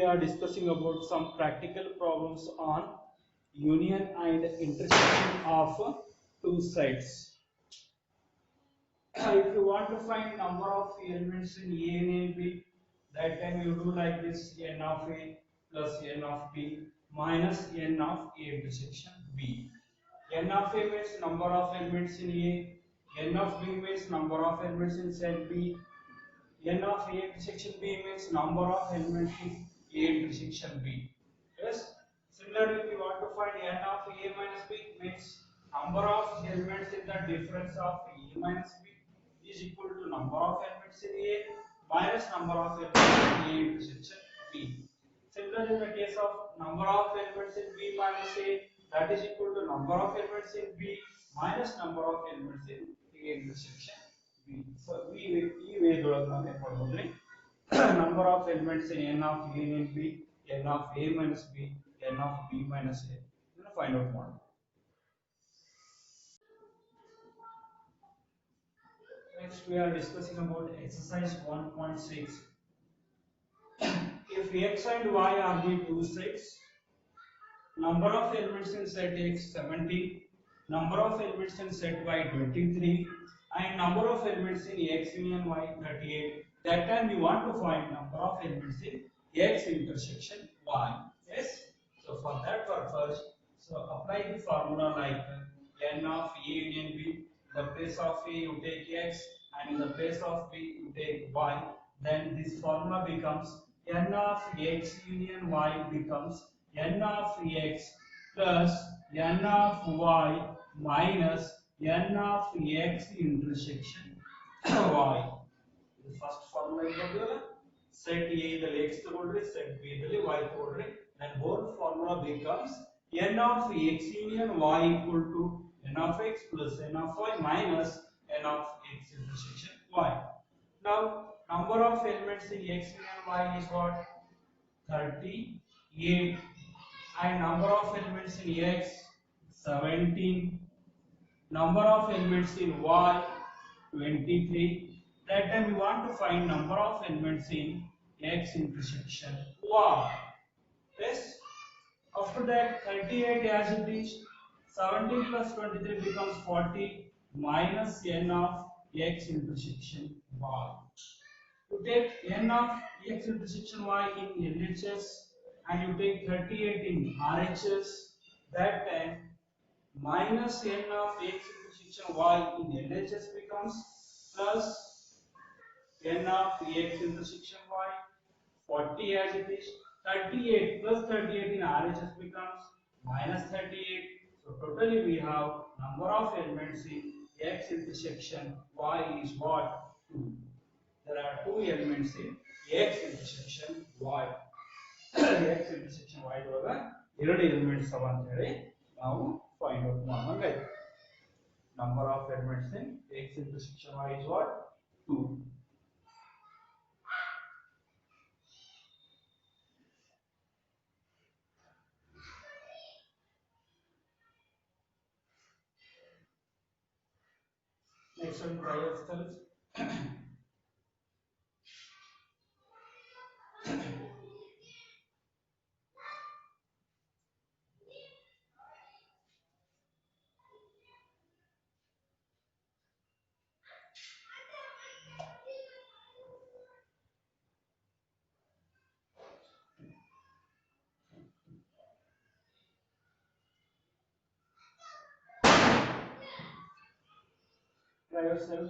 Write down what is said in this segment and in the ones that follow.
we are discussing about some practical problems on union and intersection of two sides. If you want to find number of elements in A and B, that time you do like this: n of A plus n of B minus n of A intersection B. N of A means number of elements in A, n of B means number of elements in set B, n of A intersection B means number of elements in A intersection B. Yes. Similarly, if you want to find n of A minus B means number of elements in the difference of A minus B is equal to number of elements in A minus number of elements in A intersection B. Similarly, in the case of number of elements in B minus A, that is equal to number of elements in B minus number of elements in A intersection B. So ಈ ವೇದೊಳಗೆ ನಾವು ಏನು ಮಾಡಬಹುದು number of elements in n of A and B, n of A minus B, n of B minus A ಇದನ್ನ find out ಮಾಡೋಣ. Next we are discussing about exercise 1.6. If x and y are the two sets, number of elements in set X 17, number of elements in set Y 23, and number of elements in X union Y 38. That time we want to find number of elements in X intersection Y. Yes. So for that purpose, so apply the formula like n of A union B. In the place of A you take X, and in the place of B you take Y. Then this formula becomes n of X union Y becomes n of X plus n of Y minus n of X intersection Y. The first formula is set A the X ತಗೊಂಡ್ರೆ set B ದಲ್ಲಿ Y ತಗೊಂಡ್ರೆ, then whole formula becomes n of X union Y equal to n of X plus n of Y minus n of X intersection Y. Now number of elements in X union Y is what? 38, and number of elements in X 17, number of elements in Y 23. That time we want to find number of elements in X intersection Y. Yes. After that 38 as it is, 17 plus 23 becomes 40 minus n of X intersection Y. You take n of X intersection Y in LHS and you take 38 in RHS. That time minus n of X intersection Y in LHS becomes plus n of X intersection Y 40 as it is. 38 plus 38 in RHS becomes minus 38. So totally we have number of elements in X intersection Y is what? 2. There are 2 elements in X intersection Y. X intersection Y ಒಳಗೆ 2 elements ಅವ ಅಂತ ಹೇಳಿ ನಾವು find out ಮಾಡಬೇಕಾಗಿದೆ. Number of elements in X intersection Y is what? 2. Next one, try yourself. Try yourself.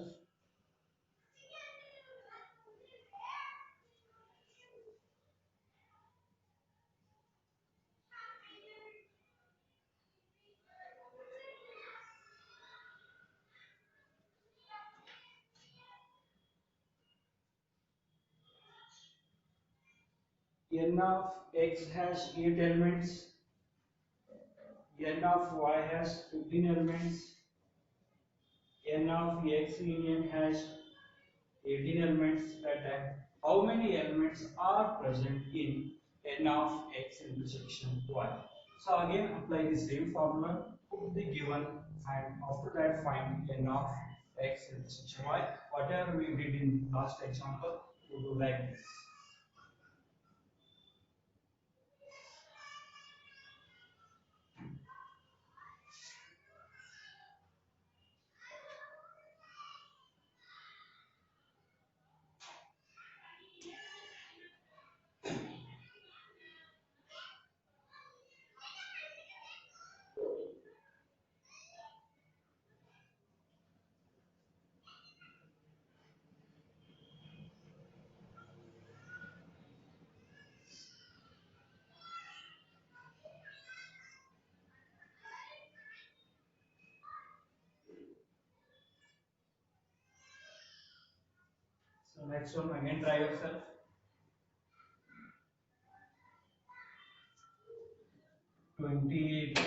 N of X has 8 elements, n of Y has 15 elements, n of X union has 18 elements. That time how many elements are present in n of X intersection Y? So again apply the same formula, put the given, and after that find n of X intersection Y. Whatever we did in last example, we do like this. So next one, again try yourself. 28,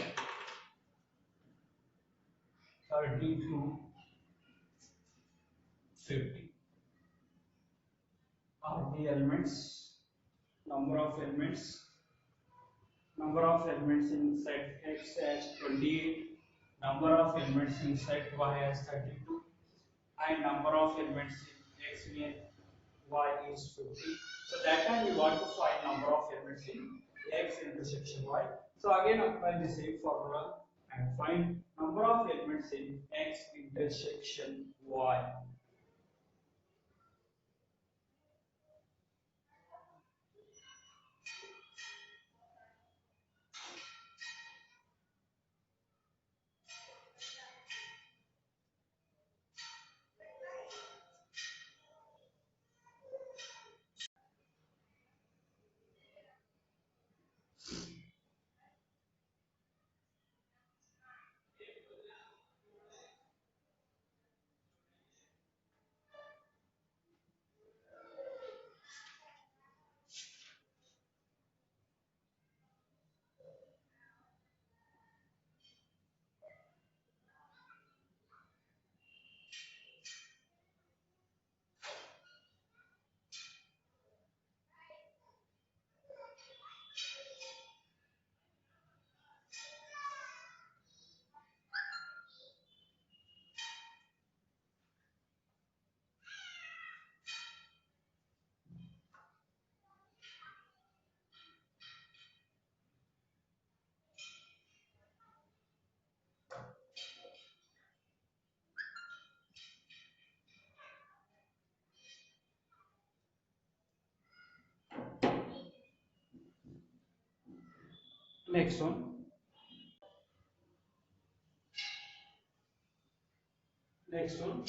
32, 50 are the elements. Number of elements in set X as 28, number of elements in set Y as 32, and number of elements in X union Y is 50. So that time we want to find number of elements in X intersection Y. So again apply the same formula and find number of elements in X intersection Y. Next one. Next one.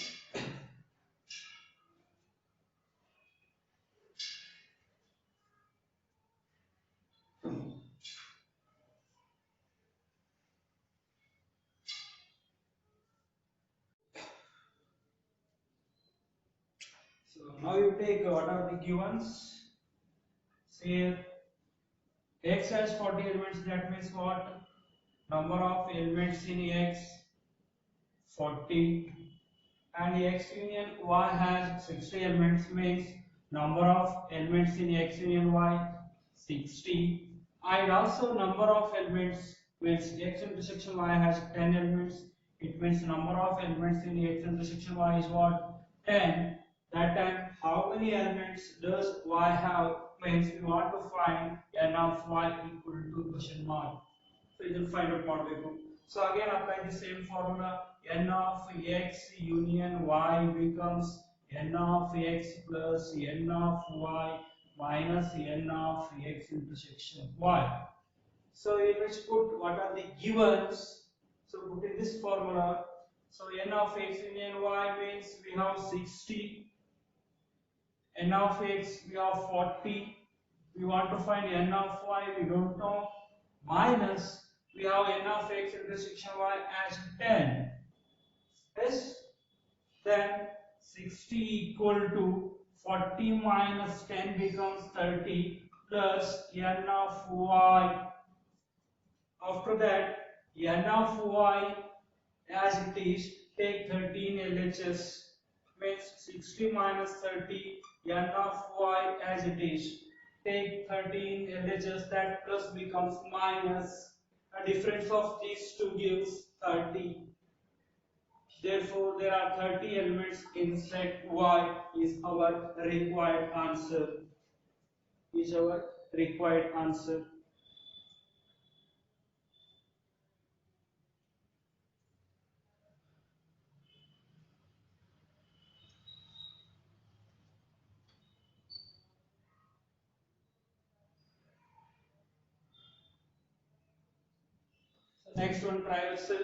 So now you take what are the givens. Say X has 40 elements, that means what? Number of elements in X 40, and X union Y has 60 elements, means number of elements in X union Y 60, and also number of elements means X intersection Y has 10 elements, it means number of elements in X intersection Y is what? 10. That time how many elements does Y have, means we want to find n of Y equal to question mark. So you will find out what we do. So again apply the same formula. N of X union Y becomes N of X plus N of Y minus N of X intersection Y. So in which put what are the givens. So put in this formula. So N of X union Y means we have 60. N of X we have 40. We want to find N of Y, we don't know. Minus we have N of X intersection Y as 10. Yes, then 60 equal to 40 minus 10 becomes 30 plus N of Y. After that, N of Y as it is, take 13 LHS, means 60 minus 30, N of Y as it is, take 13 LHS, that plus becomes minus, a difference of these two gives 30. Therefore, there are 30 elements in set Y is our required answer. Is our required answer. So next one, try yourself.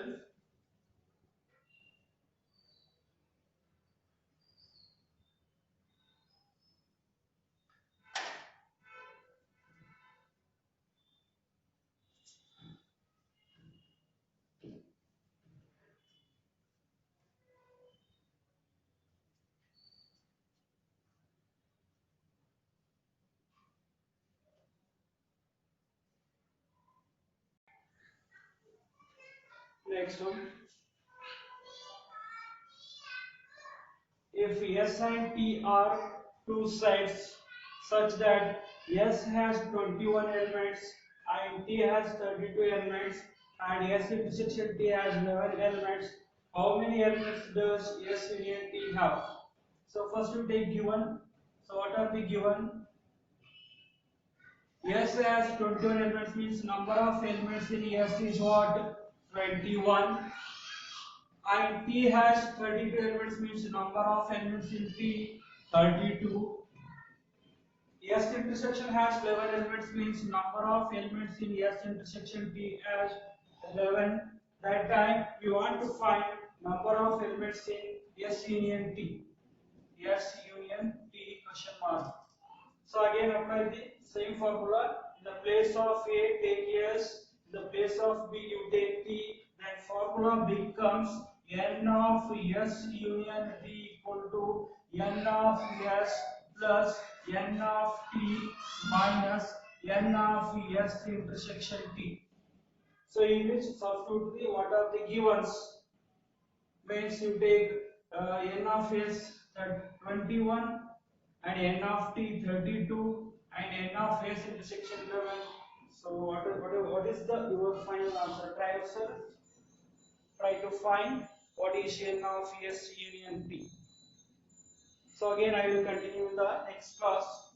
Next one. If S and T are two sets such that S has 21 elements and T has 32 elements and S intersection T has 11 elements, how many elements does S union T have? So first we take given. So what are the given? S has 21 elements means number of elements in S is what? 21. And T has 32 elements means number of elements in T 32. S intersection has 11 elements means number of elements in S intersection T as 11. That time we want to find number of elements in S union T. S union T question mark. So again apply the same formula. In the place of A take S, in the place of B you take T, then formula becomes N of S union T equal to N of S plus N of T minus N of S intersection T. So in which substitute the what are the givens? Means you take N of S at 21 and N of T 32 and N of S intersection 11. So what is the your final answer? Try yourself. Try to find what is N of S union T. So again I will continue in the next class.